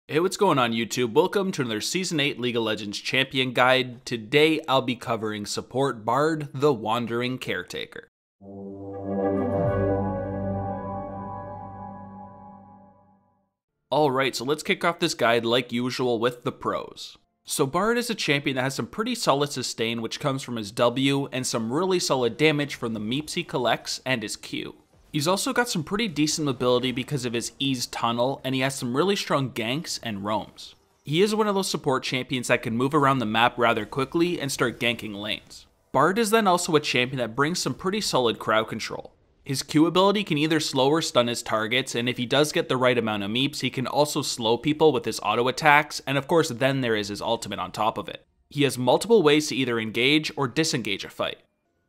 Hey, what's going on YouTube? Welcome to another Season 8 League of Legends Champion Guide. Today I'll be covering support Bard, the Wandering Caretaker. Alright, so let's kick off this guide like usual with the pros. So Bard is a champion that has some pretty solid sustain which comes from his W and some really solid damage from the meeps he collects and his Q. He's also got some pretty decent mobility because of his ease tunnel, and he has some really strong ganks and roams. He is one of those support champions that can move around the map rather quickly and start ganking lanes. Bard is then also a champion that brings some pretty solid crowd control. His Q ability can either slow or stun his targets, and if he does get the right amount of meeps, he can also slow people with his auto attacks, and of course then there is his ultimate on top of it. He has multiple ways to either engage or disengage a fight.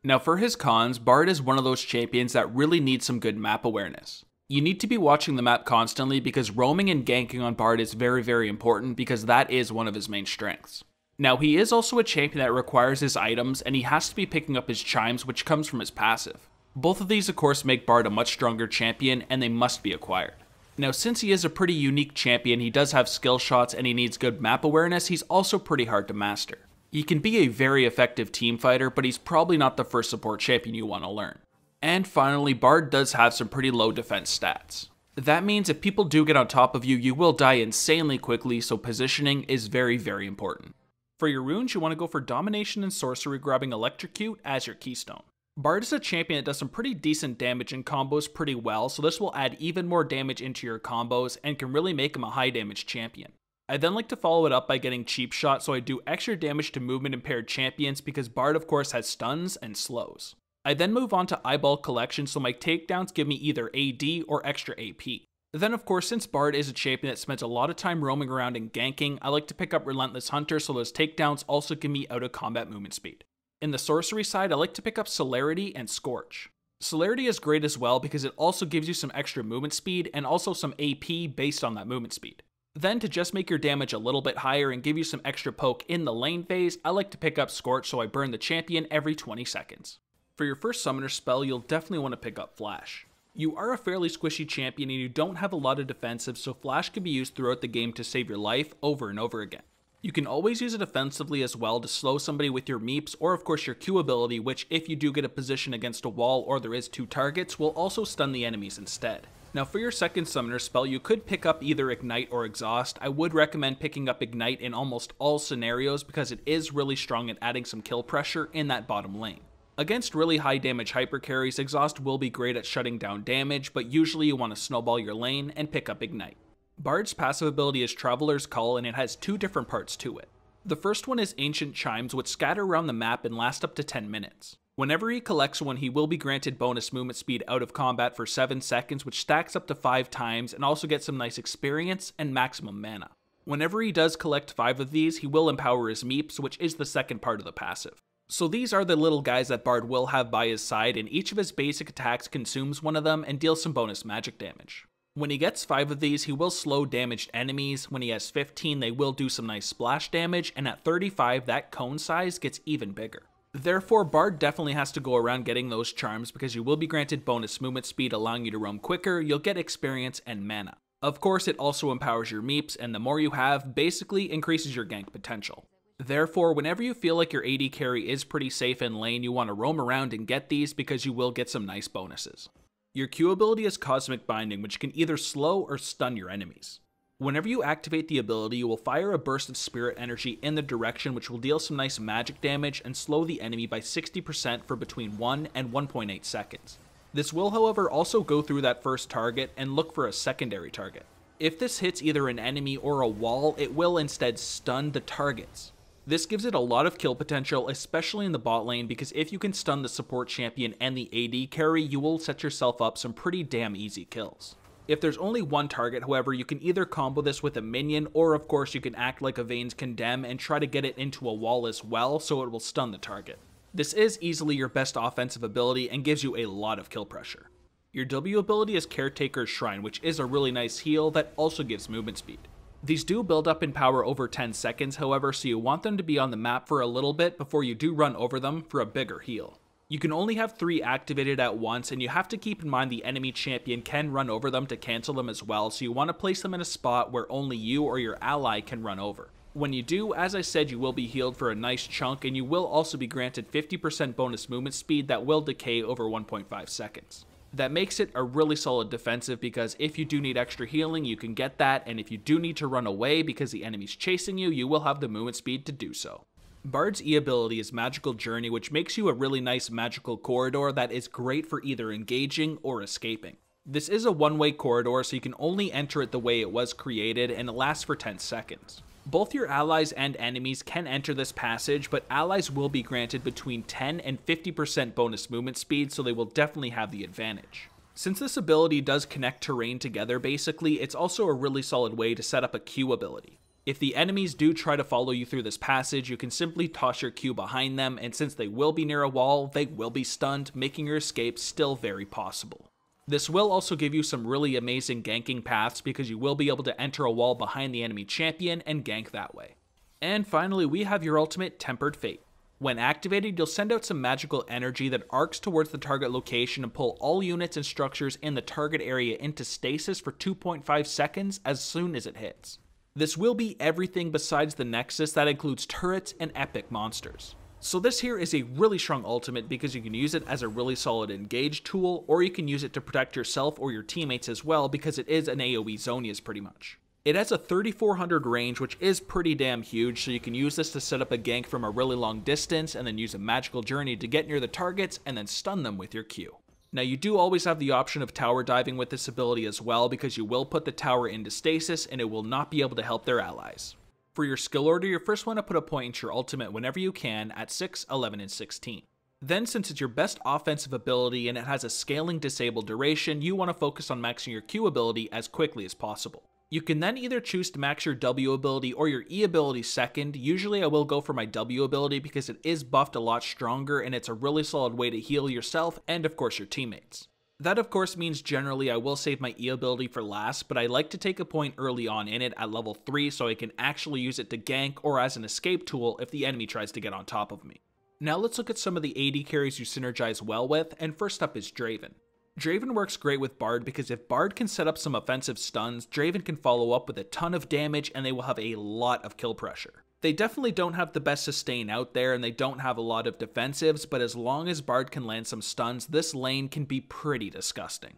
Now for his cons, Bard is one of those champions that really needs some good map awareness. You need to be watching the map constantly because roaming and ganking on Bard is very important because that is one of his main strengths. Now he is also a champion that requires his items and he has to be picking up his chimes, which comes from his passive. Both of these of course make Bard a much stronger champion and they must be acquired. Now since he is a pretty unique champion, he does have skill shots and he needs good map awareness, he's also pretty hard to master. He can be a very effective team fighter, but he's probably not the first support champion you want to learn. And finally, Bard does have some pretty low defense stats. That means if people do get on top of you, you will die insanely quickly, so positioning is very important. For your runes, you want to go for Domination and Sorcery, grabbing Electrocute as your keystone. Bard is a champion that does some pretty decent damage in combos pretty well, so this will add even more damage into your combos and can really make him a high damage champion. I then like to follow it up by getting Cheap Shot, so I do extra damage to movement impaired champions because Bard of course has stuns and slows. I then move on to Eyeball Collection, so my takedowns give me either AD or extra AP. Then of course, since Bard is a champion that spends a lot of time roaming around and ganking, I like to pick up Relentless Hunter, so those takedowns also give me out of combat movement speed. In the sorcery side, I like to pick up Celerity and Scorch. Celerity is great as well because it also gives you some extra movement speed and also some AP based on that movement speed. Then to just make your damage a little bit higher and give you some extra poke in the lane phase, I like to pick up Scorch, so I burn the champion every 20 seconds. For your first summoner spell, you'll definitely want to pick up Flash. You are a fairly squishy champion and you don't have a lot of defensive, so Flash can be used throughout the game to save your life over and over again. You can always use it offensively as well to slow somebody with your meeps or of course your Q ability, which if you do get a position against a wall or there is 2 targets, will also stun the enemies instead. Now for your second summoner spell, you could pick up either Ignite or Exhaust. I would recommend picking up Ignite in almost all scenarios because it is really strong at adding some kill pressure in that bottom lane. Against really high damage hyper carries, Exhaust will be great at shutting down damage, but usually you want to snowball your lane and pick up Ignite. Bard's passive ability is Traveler's Call and it has 2 different parts to it. The first one is Ancient Chimes, which scatter around the map and last up to 10 minutes. Whenever he collects one, he will be granted bonus movement speed out of combat for 7 seconds, which stacks up to 5 times and also gets some nice experience and maximum mana. Whenever he does collect 5 of these, he will empower his meeps, which is the second part of the passive. So these are the little guys that Bard will have by his side, and each of his basic attacks consumes one of them and deals some bonus magic damage. When he gets 5 of these, he will slow damaged enemies. When he has 15, they will do some nice splash damage, and at 35, that cone size gets even bigger. Therefore, Bard definitely has to go around getting those charms because you will be granted bonus movement speed allowing you to roam quicker, you'll get experience and mana. Of course, it also empowers your meeps, and the more you have, basically increases your gank potential. Therefore, whenever you feel like your AD carry is pretty safe in lane, you want to roam around and get these because you will get some nice bonuses. Your Q ability is Cosmic Binding, which can either slow or stun your enemies. Whenever you activate the ability, you will fire a burst of spirit energy in the direction, which will deal some nice magic damage and slow the enemy by 60% for between 1 and 1.8 seconds. This will, however, also go through that first target and look for a secondary target. If this hits either an enemy or a wall, it will instead stun the targets. This gives it a lot of kill potential, especially in the bot lane, because if you can stun the support champion and the AD carry, you will set yourself up some pretty damn easy kills. If there's only one target, however, you can either combo this with a minion, or of course you can act like a Vayne's Condemn and try to get it into a wall as well, so it will stun the target. This is easily your best offensive ability and gives you a lot of kill pressure. Your W ability is Caretaker's Shrine, which is a really nice heal that also gives movement speed. These do build up in power over 10 seconds, however, so you want them to be on the map for a little bit before you do run over them for a bigger heal. You can only have 3 activated at once, and you have to keep in mind the enemy champion can run over them to cancel them as well, so you want to place them in a spot where only you or your ally can run over. When you do, as I said, you will be healed for a nice chunk, and you will also be granted 50% bonus movement speed that will decay over 1.5 seconds. That makes it a really solid defensive because if you do need extra healing, you can get that, and if you do need to run away because the enemy's chasing you, you will have the movement speed to do so. Bard's E ability is Magical Journey, which makes you a really nice magical corridor that is great for either engaging or escaping. This is a one-way corridor, so you can only enter it the way it was created, and it lasts for 10 seconds. Both your allies and enemies can enter this passage, but allies will be granted between 10 and 50% bonus movement speed, so they will definitely have the advantage. Since this ability does connect terrain together basically, it's also a really solid way to set up a Q ability. If the enemies do try to follow you through this passage, you can simply toss your Q behind them, and since they will be near a wall, they will be stunned, making your escape still very possible. This will also give you some really amazing ganking paths because you will be able to enter a wall behind the enemy champion and gank that way. And finally, we have your ultimate, Tempered Fate. When activated, you'll send out some magical energy that arcs towards the target location and pull all units and structures in the target area into stasis for 2.5 seconds as soon as it hits. This will be everything besides the Nexus that includes turrets and epic monsters. So this here is a really strong ultimate because you can use it as a really solid engage tool, or you can use it to protect yourself or your teammates as well because it is an AoE Zonias pretty much. It has a 3400 range, which is pretty damn huge, so you can use this to set up a gank from a really long distance and then use a magical journey to get near the targets and then stun them with your Q. Now you do always have the option of tower diving with this ability as well because you will put the tower into stasis and it will not be able to help their allies. For your skill order, you first want to put a point into your ultimate whenever you can at 6, 11, and 16. Then since it's your best offensive ability and it has a scaling disabled duration, you want to focus on maxing your Q ability as quickly as possible. You can then either choose to max your W ability or your E ability second. Usually I will go for my W ability because it is buffed a lot stronger and it's a really solid way to heal yourself and of course your teammates. That of course means generally I will save my E ability for last, but I like to take a point early on in it at level 3 so I can actually use it to gank or as an escape tool if the enemy tries to get on top of me. Now let's look at some of the AD carries you synergize well with, and first up is Draven. Draven works great with Bard because if Bard can set up some offensive stuns, Draven can follow up with a ton of damage and they will have a lot of kill pressure. They definitely don't have the best sustain out there and they don't have a lot of defensives, but as long as Bard can land some stuns, this lane can be pretty disgusting.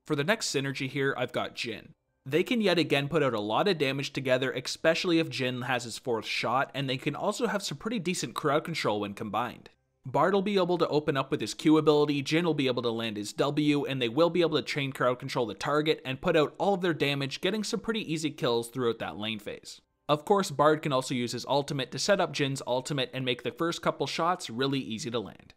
For the next synergy here, I've got Jhin. They can yet again put out a lot of damage together, especially if Jhin has his 4th shot, and they can also have some pretty decent crowd control when combined. Bard will be able to open up with his Q ability, Jhin will be able to land his W, and they will be able to chain crowd control the target and put out all of their damage, getting some pretty easy kills throughout that lane phase. Of course, Bard can also use his ultimate to set up Jin's ultimate and make the first couple shots really easy to land.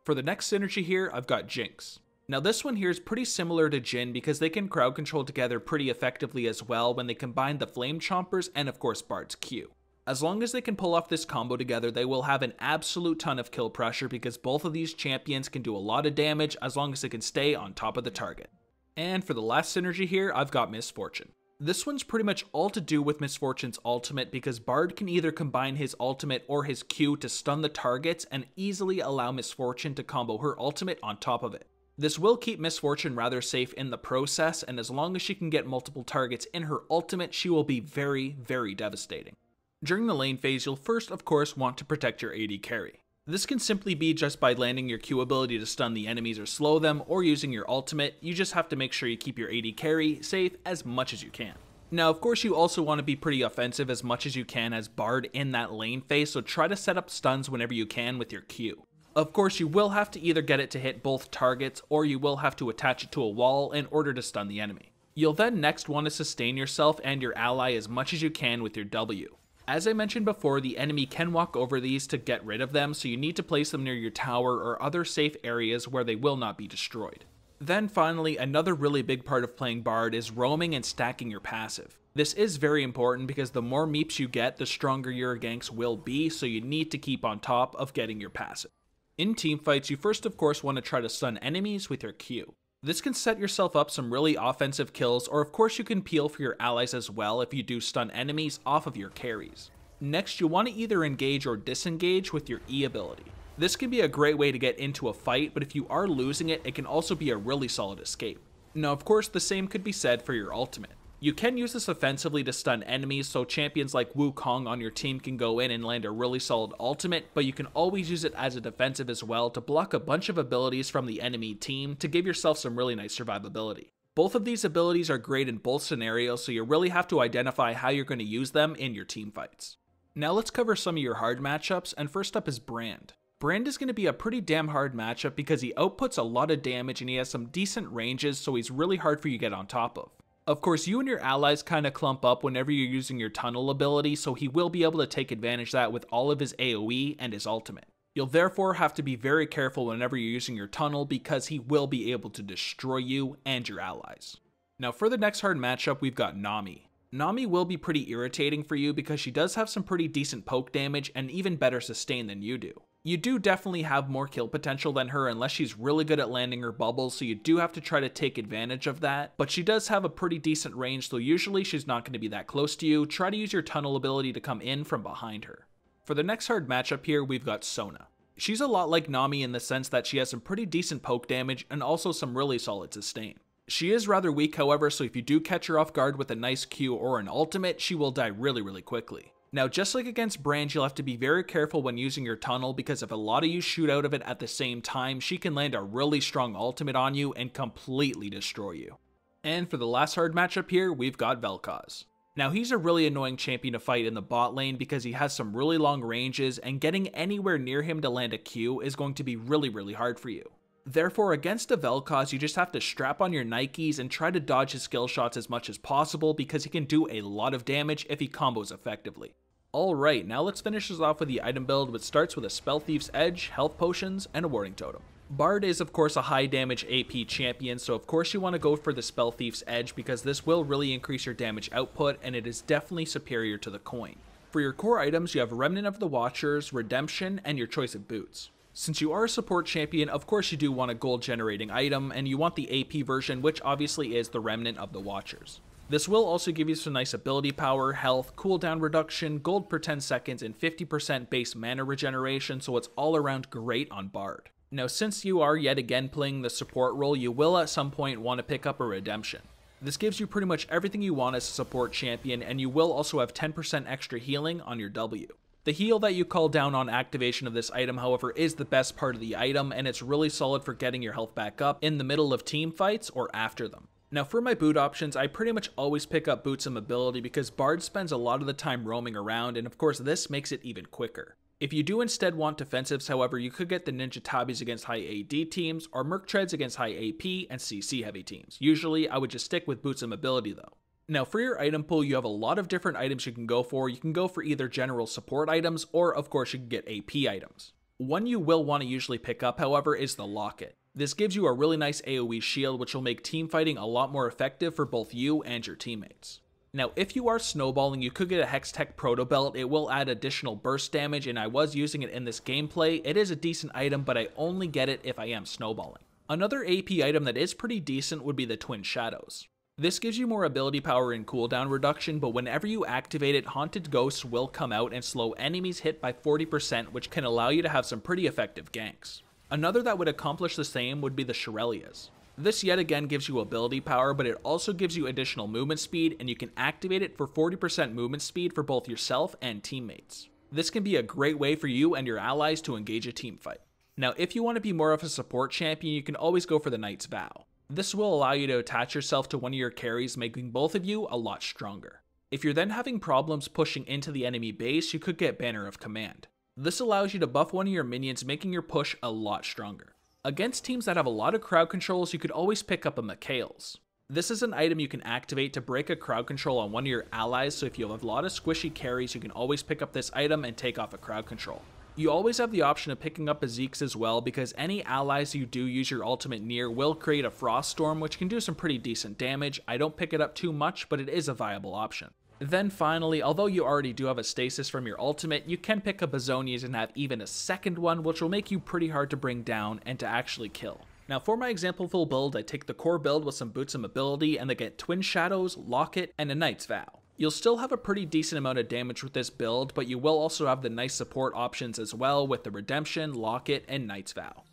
For the next synergy here, I've got Jinx. Now this one here is pretty similar to Jhin because they can crowd control together pretty effectively as well when they combine the Flame Chompers and of course Bard's Q. As long as they can pull off this combo together, they will have an absolute ton of kill pressure because both of these champions can do a lot of damage as long as they can stay on top of the target. And for the last synergy here, I've got Misfortune. This one's pretty much all to do with Misfortune's ultimate because Bard can either combine his ultimate or his Q to stun the targets and easily allow Misfortune to combo her ultimate on top of it. This will keep Misfortune rather safe in the process, and as long as she can get multiple targets in her ultimate, she will be very, very devastating. During the lane phase, you'll first of course want to protect your AD carry. This can simply be just by landing your Q ability to stun the enemies or slow them, or using your ultimate. You just have to make sure you keep your AD carry safe as much as you can. Now of course you also want to be pretty offensive as much as you can as Bard in that lane phase, so try to set up stuns whenever you can with your Q. Of course you will have to either get it to hit both targets, or you will have to attach it to a wall in order to stun the enemy. You'll then next want to sustain yourself and your ally as much as you can with your W. As I mentioned before, the enemy can walk over these to get rid of them, so you need to place them near your tower or other safe areas where they will not be destroyed. Then finally, another really big part of playing Bard is roaming and stacking your passive. This is very important because the more meeps you get, the stronger your ganks will be, so you need to keep on top of getting your passive. In teamfights, you first of course want to try to stun enemies with your Q. This can set yourself up some really offensive kills, or of course you can peel for your allies as well if you do stun enemies off of your carries. Next, you'll want to either engage or disengage with your E ability. This can be a great way to get into a fight, but if you are losing it, it can also be a really solid escape. Now of course the same could be said for your ultimate. You can use this offensively to stun enemies, so champions like Wukong on your team can go in and land a really solid ultimate, but you can always use it as a defensive as well to block a bunch of abilities from the enemy team to give yourself some really nice survivability. Both of these abilities are great in both scenarios, so you really have to identify how you're going to use them in your team fights. Now let's cover some of your hard matchups, and first up is Brand. Brand is going to be a pretty damn hard matchup because he outputs a lot of damage and he has some decent ranges, so he's really hard for you to get on top of. Of course, you and your allies kind of clump up whenever you're using your tunnel ability, so he will be able to take advantage of that with all of his AoE and his ultimate. You'll therefore have to be very careful whenever you're using your tunnel because he will be able to destroy you and your allies. Now for the next hard matchup, we've got Nami. Nami will be pretty irritating for you because she does have some pretty decent poke damage and even better sustain than you do. You do definitely have more kill potential than her unless she's really good at landing her bubbles, so you do have to try to take advantage of that, but she does have a pretty decent range, so usually she's not going to be that close to you. Try to use your tunnel ability to come in from behind her. For the next hard matchup here, we've got Sona. She's a lot like Nami in the sense that she has some pretty decent poke damage and also some really solid sustain. She is rather weak however, so if you do catch her off guard with a nice Q or an ultimate, she will die really quickly. Now just like against Brand, you'll have to be very careful when using your tunnel because if a lot of you shoot out of it at the same time, she can land a really strong ultimate on you and completely destroy you. And for the last hard matchup here, we've got Vel'Koz. Now he's a really annoying champion to fight in the bot lane because he has some really long ranges and getting anywhere near him to land a Q is going to be really hard for you. Therefore, against a Vel'Koz, you just have to strap on your Nikes and try to dodge his skill shots as much as possible because he can do a lot of damage if he combos effectively. Alright, now let's finish this off with the item build, which starts with a Spell Thief's Edge, health potions, and a Warding Totem. Bard is of course a high damage AP champion, so of course you want to go for the Spell Thief's Edge because this will really increase your damage output and it is definitely superior to the coin. For your core items, you have Remnant of the Watchers, Redemption, and your choice of boots. Since you are a support champion, of course you do want a gold generating item, and you want the AP version, which obviously is the Remnant of the Watchers. This will also give you some nice ability power, health, cooldown reduction, gold per 10 seconds, and 50% base mana regeneration, so it's all around great on Bard. Now since you are yet again playing the support role, you will at some point want to pick up a Redemption. This gives you pretty much everything you want as a support champion, and you will also have 10% extra healing on your W. The heal that you call down on activation of this item, however, is the best part of the item, and it's really solid for getting your health back up in the middle of team fights or after them. Now for my boot options, I pretty much always pick up boots and mobility because Bard spends a lot of the time roaming around, and of course this makes it even quicker. If you do instead want defensives, however, you could get the Ninja Tabis against high AD teams, or Merc Treads against high AP and CC heavy teams. Usually I would just stick with boots and mobility though. Now for your item pool, you have a lot of different items you can go for. You can go for either general support items, or of course you can get AP items. One you will want to usually pick up, however, is the Locket. This gives you a really nice AoE shield, which will make team fighting a lot more effective for both you and your teammates. Now if you are snowballing, you could get a Hextech Proto Belt. It will add additional burst damage, and I was using it in this gameplay. It is a decent item, but I only get it if I am snowballing. Another AP item that is pretty decent would be the Twin Shadows. This gives you more ability power and cooldown reduction, but whenever you activate it, Haunted Ghosts will come out and slow enemies hit by 40%, which can allow you to have some pretty effective ganks. Another that would accomplish the same would be the Shirelias. This yet again gives you ability power, but it also gives you additional movement speed, and you can activate it for 40% movement speed for both yourself and teammates. This can be a great way for you and your allies to engage a team fight. Now if you want to be more of a support champion, you can always go for the Knight's Vow. This will allow you to attach yourself to one of your carries, making both of you a lot stronger. If you're then having problems pushing into the enemy base, you could get Banner of Command. This allows you to buff one of your minions, making your push a lot stronger. Against teams that have a lot of crowd controls, you could always pick up a Mikhail's. This is an item you can activate to break a crowd control on one of your allies, so if you have a lot of squishy carries, you can always pick up this item and take off a crowd control. You always have the option of picking up a Zeke's as well, because any allies you do use your ultimate near will create a Frost Storm, which can do some pretty decent damage. I don't pick it up too much, but it is a viable option. Then finally, although you already do have a stasis from your ultimate, you can pick up Azonias and have even a second one, which will make you pretty hard to bring down and to actually kill. Now for my example full build, I take the core build with some boots and mobility, and they get Twin Shadows, Locket, and a Knight's Vow. You'll still have a pretty decent amount of damage with this build, but you will also have the nice support options as well with the Redemption, Locket, and Knight's Vow.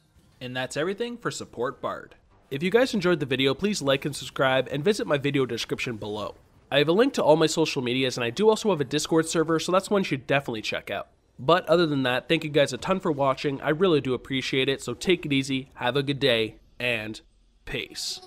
And that's everything for Support Bard. If you guys enjoyed the video, please like and subscribe, and visit my video description below. I have a link to all my social medias, and I do also have a Discord server, so that's one you should definitely check out. But other than that, thank you guys a ton for watching, I really do appreciate it, so take it easy, have a good day, and peace.